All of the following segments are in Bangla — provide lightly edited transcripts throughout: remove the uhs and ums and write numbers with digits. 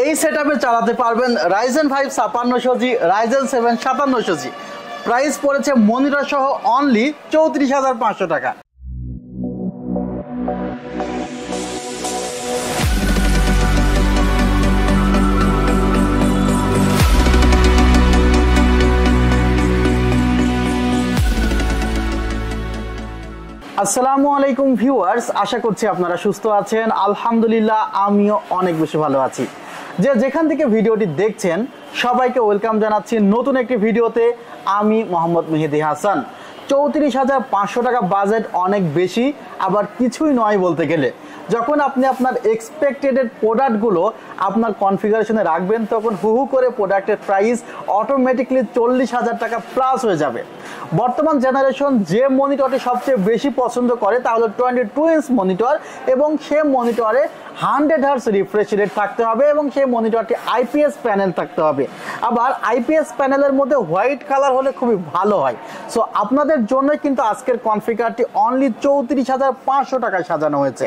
এই সেটআপে চালাতে পারবেন Ryzen 5 5600G, Ryzen 7 5700G। Price পড়েছে মনিটর সহ অনলি 34500 টাকা। আসসালামু আলাইকুম ভিউয়ার্স, আশা করছি আপনারা সুস্থ আছেন। আলহামদুলিল্লাহ আমিও অনেক বেশি ভালো আছি। যেখান থেকে ভিডিওটি দেখছেন সবাইকে ওয়েলকাম জানাচ্ছি নতুন একটি ভিডিওতে। আমি মোহাম্মদ মেহেদি হাসান। 34500 টাকা বাজেট অনেক বেশি, আবার কিছুই নয় বলতে গেলে। যখন আপনি আপনার এক্সপেক্টেড প্রোডাক্টগুলো আপনার কনফিগারেশনে রাখবেন তখন হু করে প্রোডাক্টের প্রাইস অটোমেটিকলি 40,000 টাকা প্লাস হয়ে যাবে। বর্তমান জেনারেশন যে মনিটরটি সবচেয়ে বেশি পছন্দ করে তা হলো 22 ইঞ্চ মনিটর, এবং সে মনিটরে 100 হার্টজ রিফ্রেশ রেট থাকতে হবে এবং সেই মনিটরটি আইপিএস প্যানেল থাকতে হবে। আবার আইপিএস প্যানেলের মধ্যে হোয়াইট কালার হলে খুবই ভালো হয়। সো আপনাদের জন্য কিন্তু আজকের কনফিগারটি অনলি 34,500 টাকায় সাজানো হয়েছে।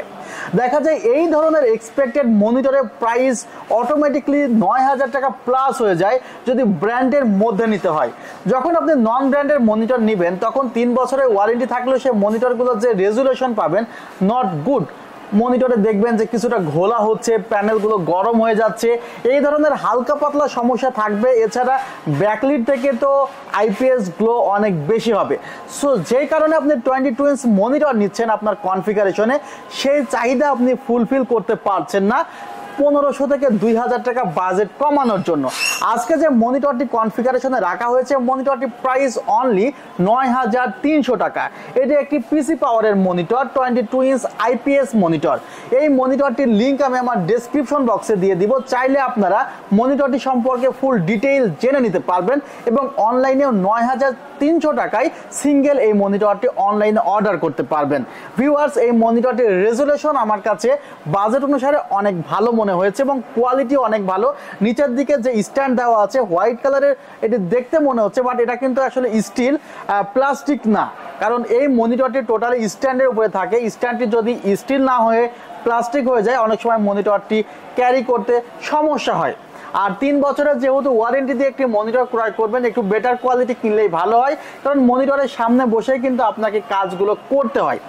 দেখা যায় এই ধরনের এক্সপেক্টেড মনিটরের প্রাইস অটোমেটিকলি 9,000 টাকা প্লাস হয়ে যায় যদি ব্র্যান্ডের মধ্যে নিতে হয়। যখন আপনি নন ব্র্যান্ডের মনিটর নেবেন তখন 3 বছরের ওয়ারেন্টি থাকলেও সেই মনিটরগুলোর যে রেজুলেশন পাবেন নট গুড। মনিটরে দেখবেন যে কিছুটা ঘোলা হচ্ছে, প্যানেলগুলো গরম হয়ে যাচ্ছে, এই ধরনের হালকা পাতলা সমস্যা থাকবে। এছাড়া ব্যাকলিট থেকে তো আইপিএস গ্লো অনেক বেশি হবে। সো যেই কারণে আপনি 22 ইঞ্চ মনিটর নিচ্ছেন আপনার কনফিগারেশনে, সেই চাহিদা আপনি ফুলফিল করতে পারছেন না 1500 থেকে 2000 টাকা বাজেট কমানোর জন্য। আজকে যে মনিটরটি কনফিগারেশনে রাখা হয়েছে মনিটরটি প্রাইস অনলি 9,300 টাকা। এটি একটি পিসি পাওয়ারের মনিটর, 22 ইঞ্চ আইপিএস মনিটর। এই মনিটরটির লিঙ্ক আমি আমার ডেসক্রিপশন বক্সে দিয়ে দিব। চাইলে আপনারা মনিটরটি সম্পর্কে ফুল ডিটেইল জেনে নিতে পারবেন এবং অনলাইনেও 9,300 টাকায় সিঙ্গেল এই মনিটরটি অনলাইনে অর্ডার করতে পারবেন। ভিউয়ার্স, এই মনিটরটির রেজুলেশন আমার কাছে বাজেট অনুসারে অনেক ভালো মনে হয়েছে এবং কোয়ালিটি অনেক ভালো। নিচের দিকে যে স্ট্যান্ড দেওয়া আছে হোয়াইট কালারের, এটি দেখতে মনে হচ্ছে বাট এটা কিন্তু আসলে স্টিল, প্লাস্টিক না। কারণ এই মনিটরটি টোটালি স্ট্যান্ডের উপরে থাকে। স্ট্যান্ডটি যদি স্টিল না হয়ে প্লাস্টিক হয়ে যায় অনেক সময় মনিটরটি ক্যারি করতে সমস্যা হয়। আর 3 বছরের যেহেতু ওয়ারেন্টি দিয়ে একটি মনিটর ক্রয় করবেন, একটু বেটার কোয়ালিটি কিনলেই ভালো হয়, কারণ মনিটরের সামনে বসেই কিন্তু আপনাকে কাজগুলো করতে হয়।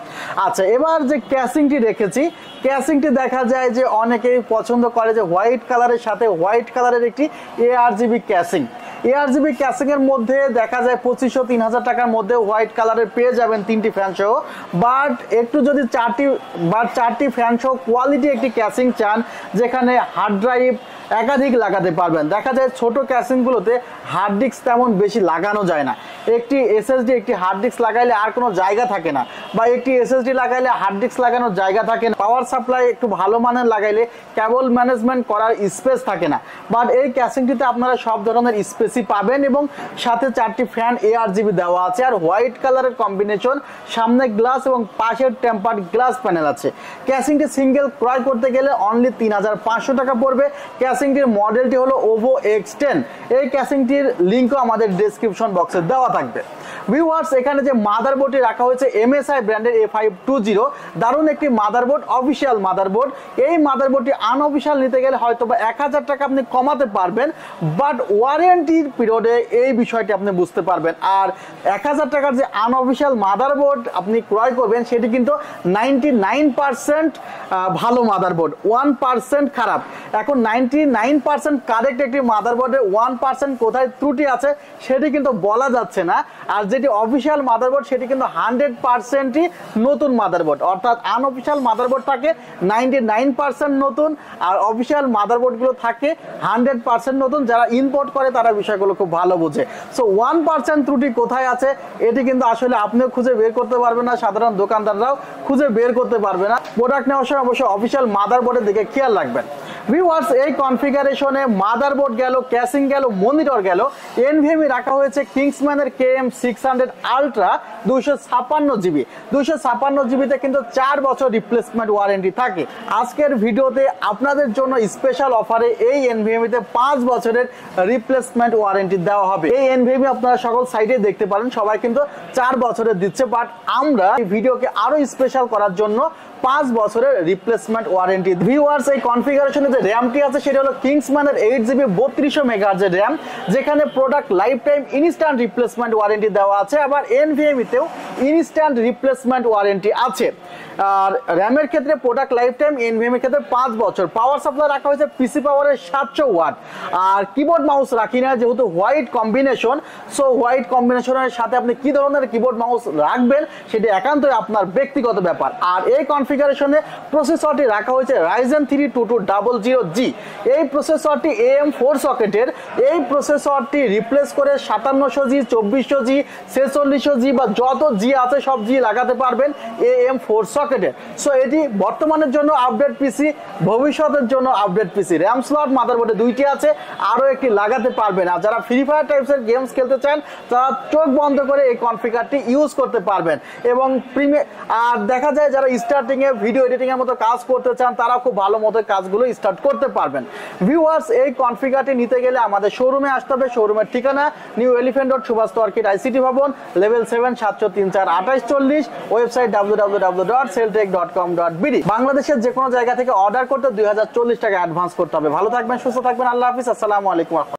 আচ্ছা, এবার যে ক্যাসিংটি রেখেছি, ক্যাসিংটি দেখা যায় যে অনেকেই পছন্দ করে যে হোয়াইট কালারের সাথে হোয়াইট কালারের একটি ARGB ক্যাসিং। ARGB ক্যাসিং এর মধ্যে দেখা যায় 2500-3000 টাকার মধ্যে হোয়াইট কালারের পেয়ে যাবেন 3টি ফ্যান সহ। বাট একটু যদি 4টি ফ্যান সহ কোয়ালিটি একটি ক্যাসিং চান যেখানে হার্ড ড্রাইভ একাধিক লাগাতে পারবেন, দেখা যায় ছোট ক্যাসিংগুলোতে হার্ড ডিস্ক তেমন বেশি লাগানো যায় না। একটি এসএসডি একটি হার্ড ডিস্ক লাগাইলে আর কোনো জায়গা থাকে না, বা একটি এসএসডি লাগাইলে হার্ড ডিস্ক লাগানোর জায়গা থাকে না। পাওয়ার সাপ্লাই একটু ভালো মানের লাগাইলে কেবল ম্যানেজমেন্ট করার স্পেস থাকে না। বাট এই ক্যাসিংটিতে আপনারা সব ধরনের স্পেসই পাবেন এবং সাথে 4টি ফ্যান ARGB দেওয়া আছে। আর হোয়াইট কালারের কম্বিনেশন, সামনে গ্লাস এবং পাশের টেম্পার্ড গ্লাস প্যানেল আছে। ক্যাসিংটি সিঙ্গেল ক্রয় করতে গেলে অনলি 3,500 টাকা পড়বে। ক্যাসিংটির মডেলটি হলো OVO X10। এই ক্যাসিংটির লিঙ্কও আমাদের ডেসক্রিপশন বক্সে দেওয়া থাকবে। ভিউয়ার্স, এখানে যে মাদারবোর্ডটি রাখা হয়েছে MSI ব্র্যান্ডের A520, দারুণ একটি মাদারবোর্ড, অফিসিয়াল মাদারবোর্ড। এই মাদারবোর্ডটি আনঅফিসিয়াল নিতে গেলে হয়তো বা 1000 টাকা আপনি কমাতে পারবেন, বাট ওয়ারেন্টির পিরিয়ডে এই বিষয়টি আপনি বুঝতে পারবেন। আর 1000 টাকার যে আনঅফিসিয়াল মাদারবোর্ড আপনি ক্রয় করবেন সেটি কিন্তু 99% ভালো মাদারবোর্ড, 1% খারাপ। এখন 99% কারেক্ট একটি মাদারবোর্ডের 1% কোথায় ত্রুটি আছে সেটি কিন্তু বলা যাচ্ছে না। আর যেটি অফিসিয়াল মাদারবোর্ড সেটি কিন্তু 100%ই নতুন মাদারবোর্ড। অর্থাৎ আনঅফিসিয়াল মাদারবোর্ড থাকে 99% নতুন, আর অফিসিয়াল মাদারবোর্ডগুলো থাকে 100% নতুন। যারা ইম্পোর্ট করে তারা বিষয়গুলো খুব ভালো বোঝে। সো 1% ত্রুটি কোথায় আছে এটি কিন্তু আসলে আপনিও খুঁজে বের করতে পারবেন না, সাধারণ দোকানদাররাও খুঁজে বের করতে পারবে না। প্রোডাক্ট নেওয়ার সময় অবশ্যই অফিসিয়াল মাদারবোর্ডের দিকে খেয়াল রাখবেন। ভিউয়ার্স, এই কনফিগারেশনে মাদারবোর্ড গেল, ক্যাসিং গেল, মনিটর গেল, এনভিএমই রাখা হয়েছে কিংসম্যানের KM600 আলট্রা 256GB। 256GBতে কিন্তু 4 বছর রিপ্লেসমেন্ট ওয়ারেন্টি থাকে। আজকের ভিডিওতে আপনাদের জন্য স্পেশাল অফারে এই এনভিএমইতে 5 বছরের রিপ্লেসমেন্ট ওয়ারেন্টি দেওয়া হবে। এই এনভিএমই আপনারা সকল সাইটে দেখতে পারেন, সবাই কিন্তু 4 বছরের দিচ্ছে, বাট আমরা এই ভিডিওকে আরো স্পেশাল করার জন্য 5 বছরের রিপ্লেসমেন্ট ওয়ারেন্টি। ভিউয়ার্স, এই কনফিগারেশনে যে র্যামটি আছে সেটা হলো কিংসম্যানের 8GB 3200 মেগাহার্জ এর র্যাম, যেখানে product life time instant replacement warranty দেওয়া আছে। আবার এনভিএমই তেও ইনস্ট্যান্ট রিপ্লেসমেন্ট ওয়ারেন্টি আছে। আর র্যামের ক্ষেত্রে প্রোডাক্ট লাইফ টাইম, এনভিএম এর ক্ষেত্রে 5 বছর। পাওয়ার সাপ্লাই রাখা হয়েছে পিসি পাওয়ারের 700 ওয়াট। আর কিবোর্ড মাউস রাখি না, যেহেতু হোয়াইট কম্বিনেশন, সো হোয়াইট কম্বিনেশনের সাথে আপনি কি ধরনের কিবোর্ড মাউস রাখবেন সেটা একান্তই আপনার ব্যক্তিগত ব্যাপার। আর এই কনফিগারেশনে প্রসেসরটি রাখা হয়েছে Ryzen 3 2200G। এই প্রসেসরটি AM4 সকেটের। এই প্রসেসরটি রিপ্লেস করে 5700G, 2400G, 4600G বা যত জি আছে সব জি লাগাতে পারবেন AM4 সকেটে। সো এটি বর্তমানের জন্য আপডেট পিসি, ভবিষ্যতের জন্য আপডেট পিসি। র্যাম স্লট মাদারবোর্ডে 2টি আছে, আরো একটি লাগাতে পারবেন। আর যারা ফ্রি ফায়ার টাইপসের গেমস খেলতে চান তারা চোখ বন্ধ করে এই কনফিগারটি ইউজ করতে পারবেন। এবং আর দেখা যায় যারা স্টার্টিং এ ভিডিও এডিটিং এর মতো কাজ করতে চান তারা খুব ভালো মতো কাজগুলো স্টার্ট করতে পারবেন। ভিউয়ার্স, এই কনফিগারটি নিতে গেলে আমাদের শোরুমে আসতে হবে। শোরুমের ঠিকানা New Elephant Road, Subhash Orchid ICT Bhaban, level 7, 703-42840, website www.celltech.com.bd। বাংলাদেশের যে কোনো জায়গা থেকে অর্ডার করতে 2040 টাকা অ্যাডভান্স করতে হবে। ভালো থাকবেন, সুস্থ থাকবেন, আল্লাহ হাফিজ, আসসালামু আলাইকুম।